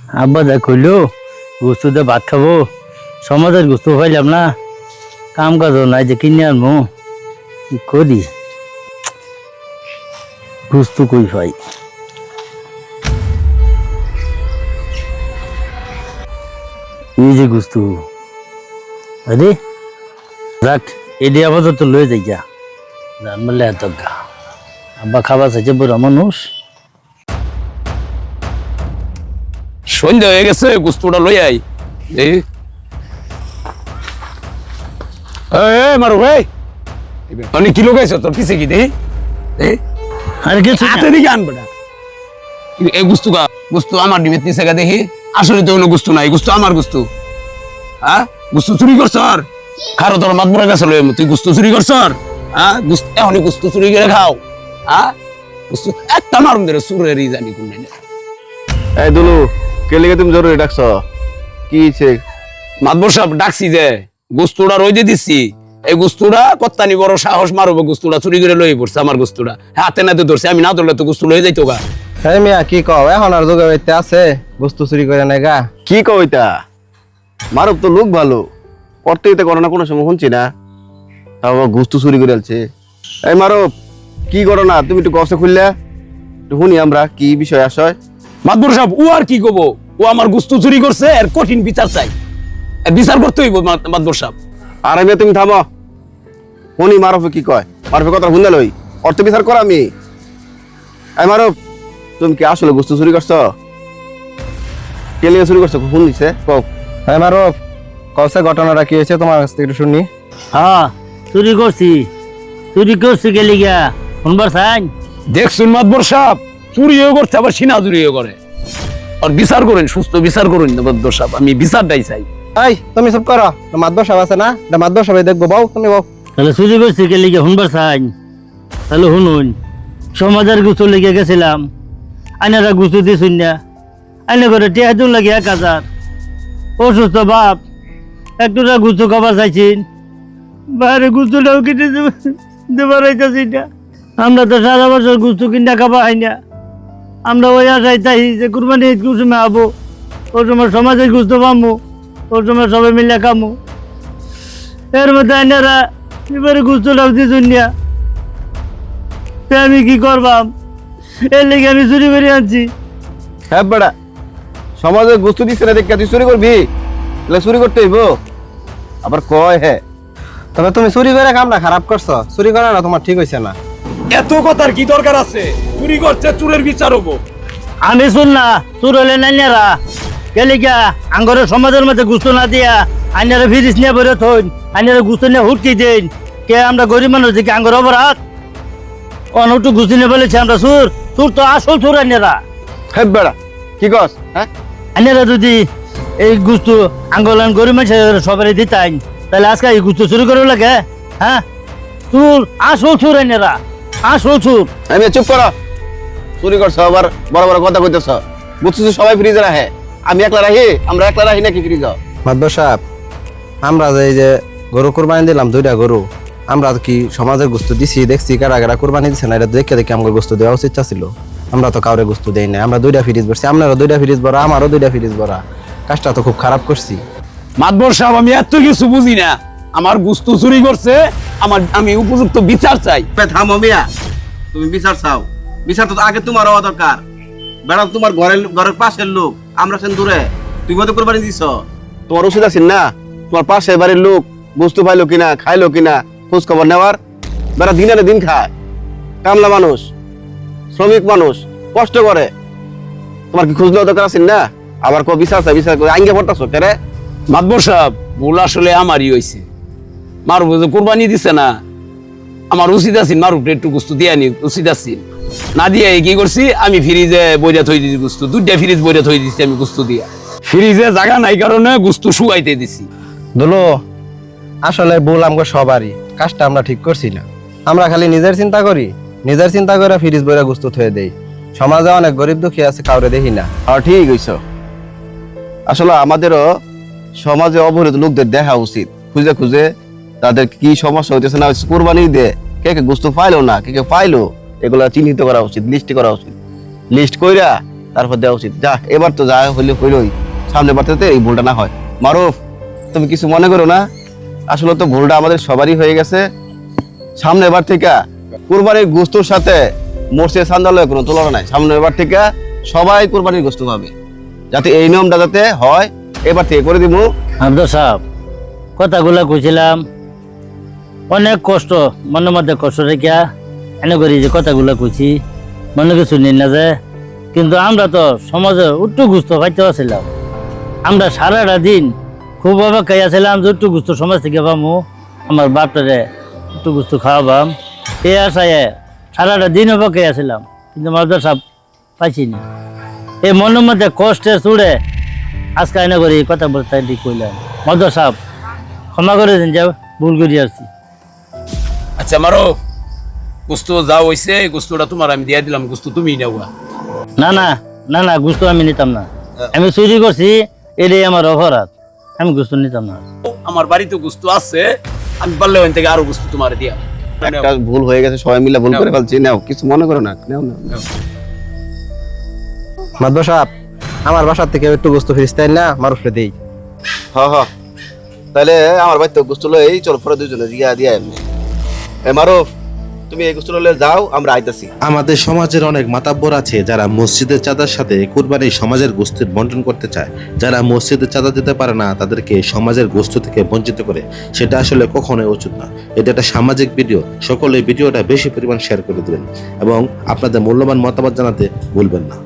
আব্বা যা কইলো গোস্ত দিয়ে ভাত খাবো, সমাজের গোস্ত পাইলাম না, কাম কাজও নাই যে কিনে আনবো, কি করি? গোস্ত কই পাই? এই যে গোস্ত, আরে যাক এটি আপাতত লয়ে যাই যা, জানলে এত গা আব্বা খাবার চাইছে, বুড়া মানুষ। সন্ধ্যা হয়ে গেছে, গুস্তটা লই আই। মারু ভাই, অনেক কি লোক তোর পিছে কি দেখি আরে কিছু না। হাতে দিকে আনবে না এই গুস্তু কা গুস্তু আমার ডিমের নিচে গা দেখি, আসলে তো কোনো গুস্তু নাই, গুস্তু আমার গুস্তু। হ্যাঁ গুস্তু চুরি করছ আর খারো তোর মাত মরে গেছে, তুই গুস্তু চুরি করছ আর হ্যাঁ এখনই গুস্তু চুরি করে খাও। হ্যাঁ গুস্তু একটা মারুন ধরে সুরেরই জানি কোন নাই। এই দুলু, কে লিগে তুমি জরুরি ডাকছ? কি হইছে? মাতবর সাহেব ডাকছি যে গুস্তুটা রইতে দিচ্ছি, এই গুস্তুটা কত্তানি বড় সাহস মারবো, গুস্তুটা চুরি করে লই পড়ছে আমার গুস্তুটা, হাতে নাতে ধরছে, আমি না ধরলে তো গুস্তু লই যাইতো গা। হ্যাঁ মিয়া কি কও, এখন আর যোগে হইতে আছে বস্তু চুরি করে নাই গা? কি কইতা? মারব তো লোক ভালো, করতে হইতে করো না, কোনো সময় শুনছি না, তাও আবার গুস্তু চুরি করে আলছে। এই মারব, কি করো না তুমি? একটু কষ্ট খুললে একটু শুনি আমরা কি বিষয় আসয়। মাতবর সাহেব ও আর কি কব, ও আমার গুস্তু চুরি করছে, এর কঠিন বিচার চাই, এর বিচার করতে হইব মাতবর সাহেব। আর আমি তুমি থামো, শুনি মারফে কি কয়, মারফে কথা শুনে লই, অর্থ বিচার কর আমি। এই মারব, তুমি কি আসলে গুস্তু চুরি করছ? কে লিগে চুরি করছো শুনিছে কও। হ্যাঁ মারুফ, কওছে ঘটনাটা কি হয়েছে তোমার কাছ থেকে একটু শুনি। হ্যাঁ চুরি করছি গেলি গিয়া শুনবার চাই। দেখছুন মাতবর সাহেব, চুরিও করছে আবার সিনা চুরিও করে, আর বিচার করেন, সুস্থ বিচার করুন মাতবর সাহেব, আমি বিচারটাই চাই। এই তুমি চুপ করো, মাতবর সাহেব আছে না, মাতবর সাহেব দেখবো, বউ তুমি বউ। তাহলে চুরি করছি গেলি গিয়া শুনবার চাই, তাহলে শুনুন। সমাজের গুছু লেগে গেছিলাম, আইনারা গুছু দিছুন না, আইনে করে টিয়া দিন লাগে 1000। অসুস্থ বাপ, একটুটা গুছু খাবার চাইছেন, বাইরে গুছুটাও কিনে দেবার হইতেছি না। আমরা তো সারা বছর গুছু কিনা খাবা হয় না, আমরা ওই আশায় চাই যে কুরবানি ঈদ কুসুমে আবো, ওর সময় সমাজের গুছু পামো, ওর সময় সবাই মিলে খামো। এর মধ্যে আইনারা এবারে গুছুটাও দিছুন না, আমি কি করবাম? এর লেগে আমি চুরি করে আনছি। হ্যাঁ বেড়া, সমাজে গুস্তু দিচ্ছে না দেখে তুই চুরি করবি? তাহলে চুরি করতে হইব? আবার কয় হ্যাঁ, তবে তুমি চুরি করে কামটা খারাপ করছো, চুরি করা না তোমার ঠিক হয়েছে না। এত কথার কি দরকার আছে? চুরি করছে, চুরের বিচার হবো। আমি শুন না, চুর হলে নাইনারা গেলে গিয়া আঙ্গরের সমাজের মধ্যে গুস্ত না দিয়া আইনারা ফিরিস নিয়ে বেরো থইন, আইনারা গুস্ত নিয়ে হুটকি দেন। কে আমরা গরিব মানুষ দেখি আঙ্গর অপরাধ? অনটু গুস্তি নিয়ে বলেছে আমরা চুর, চুর তো আসল চুর আইনারা। হ্যাঁ বেড়া কি কস? হ্যাঁ আইনারা যদি এই গুস্ত আঙ্গলান গরিব মানুষের সবাই দিতাইন, তাহলে আজকে এই গুস্ত চুরি করে লাগে? হ্যাঁ চুর, আসল চুর আইনারা, আসল চুর। আমি চুপ করো, চুরি করছো আবার বড় বড় কথা কইতেছ। বুঝছো সবাই ফ্রিজে রাখে, আমি একলা রাখি? আমরা একলা রাখি নাকি ফ্রিজ? মাতবর সাহেব, আমরা যে এই যে গরু কোরবানি দিলাম 2টা গরু, আমরা কি সমাজের গোস্ত দিছি? দেখছি কারা কারা কোরবানি দিচ্ছে না, এটা দেখে দেখে আমাকে গোস্ত দেওয়া উচিত ছিল। আমরা তো কাউরে গোস্ত দেই না, আমরা 2টা ফ্রিজ ভরছি, আপনারও 2টা ফ্রিজ ভরা, আমারও 2টা ফ্রিজ ভরা, কাজটা তো খুব খারাপ করছি। মাতবর সাহেব আমি এত কিছু বুঝি না, আমার গুস্তু চুরি করছে, আমি উপযুক্ত বিচার চাই। থামো মিয়া, তুমি বিচার চাও? বিচার তো আগে তোমার হওয়া দরকার। বেড়া তোমার ঘরের পাশের লোক, আমরা সেন দূরে, তুই মতো কোরবানি দিছ, তোমার উচিত আছেন না তোমার পাশের বাড়ির লোক বস্তু পাইলো কিনা, খাইলো কিনা খোঁজ খবর নেওয়ার। বেড়া দিন আনে দিন খায়, কামলা মানুষ, শ্রমিক মানুষ, কষ্ট করে, তোমার কি খোঁজ নেওয়া দরকার আছেন না? আবার কো বিচার চাই, বিচার করে আইঙ্গে পড়তাছ কেরে? মাতবর সাহেব ভুল আসলে আমারই হয়েছে, মারুফ যে কোরবানি দিছে না, আমার উচিত আছে মারুফ একটু গুস্তু দিয়ে আনি, উচিত আছে না দিয়ে কি করছি, আমি ফ্রিজে বইরা থই দিছি গুস্তু, 2টা ফ্রিজ বইরা থই দিছি আমি গুস্তু দিয়া, ফ্রিজে জায়গা নাই কারণে গুস্তু শুকাইতে দিছি। দুলো, আসলে ভুল আমগো সবারই, কাজটা আমরা ঠিক করছি না। আমরা খালি নিজের চিন্তা করি, নিজের চিন্তা করে ফ্রিজ বইরা গোস্ত থয়ে দেই। সমাজে অনেক গরিব দুঃখী আছে, কাউরে দেখি না। আর ঠিক হইছ, আসলে আমাদেরও সমাজে অবহেলিত লোকদের দেখা উচিত, খুঁজে খুঁজে তাদের কি সমস্যা হইতেছে না, কোরবানি দে কে গোস্ত পাইলো না, কে পাইলো, এগুলা চিহ্নিত করা উচিত, লিস্ট করা উচিত। লিস্ট কইরা তারপর দেওয়া উচিত। যা এবার তো যা হইলে হইলই, সামনে বাড়তে এই ভুলটা না হয়। মারুফ, তুমি কিছু মনে করো না, আসলে তো ভুলটা আমাদের সবারই হয়ে গেছে। সামনের বার থেকে কুরবানির গোশতের সাথে মোর্শে সান্দালের কোনো তুলনা নাই। সামনের বার থেকে সবাই কুরবানির গোশত পাবে, যাতে এই নিয়মটা যাতে হয় এবার থেকে করে দিব। আব্দুল সাহেব, কথাগুলা কইছিলাম, অনেক কষ্ট, মনের মধ্যে কষ্ট রেখা এনে করি যে কথাগুলা কইছি, মনে কিছু নিন না যে। কিন্তু আমরা তো সমাজে উট্টু গুস্ত খাইতে আসছিলাম। আমরা সারাটা দিন খুব অপেক্ষায় আছিলাম যে উট্টু গুস্ত সমাজ থেকে পামু, আমার বাপটারে উট্টু গুস্ত খাওয়াবাম, এই আশায় সারাটা দিন অপেক্ষায় আছিলাম। কিন্তু মাদ্রাস সাহেব পাইছি না। এই মনের মধ্যে কষ্টে চুড়ে আজকে এনে করি কথা বলতে ঠিক কইলাম। মাদ্রাস সাহেব ক্ষমা করে দিন, যাও ভুল করি আসছি। আচ্ছা মারো, গোস্ত যা হইছে গোস্তটা তোমার আমি দিয়া দিলাম, গোস্ত তুমি নেওয়া। না না না না, গুস্ত আমি নিতাম না। আমি চুরি করছি, এটাই আমার অপরাধ, আমি গুস্ত নিতাম না। আমার বাড়িতে গোস্ত আছে, আমি পারলে ওখান থেকে আরো গোস্ত তোমার দিয়া। একটা ভুল হয়ে গেছে, সবাই মিলে ভুল করে ফেলছি। নাও, কিছু মনে করো না, নাও নাও। মাদবা সাহেব, আমার বাসার থেকে একটু গোস্ত ফিরিস্তাই না মারুফরে দেই। হ হ, তাহলে আমার বাড়িতে গোস্ত লই, চলো পরে দুজনে দিয়া দিয়া এমনি। মারুফ, তুমি এই গোস্ত লইলে যাও, আমরা আইতাছি। আমাদের সমাজের অনেক মাতাব্বর আছে যারা মসজিদের চাঁদার সাথে কুরবানি সমাজের গোস্তের বন্টন করতে চায়। যারা মসজিদের চাঁদা দিতে পারে না তাদেরকে সমাজের গোস্ত থেকে বঞ্চিত করে, সেটা আসলে কখনোই উচিত না। এটা একটা সামাজিক ভিডিও, সকলে ভিডিওটা বেশি পরিমাণ শেয়ার করে দিবেন এবং আপনাদের মূল্যবান মতামত জানাতে ভুলবেন না।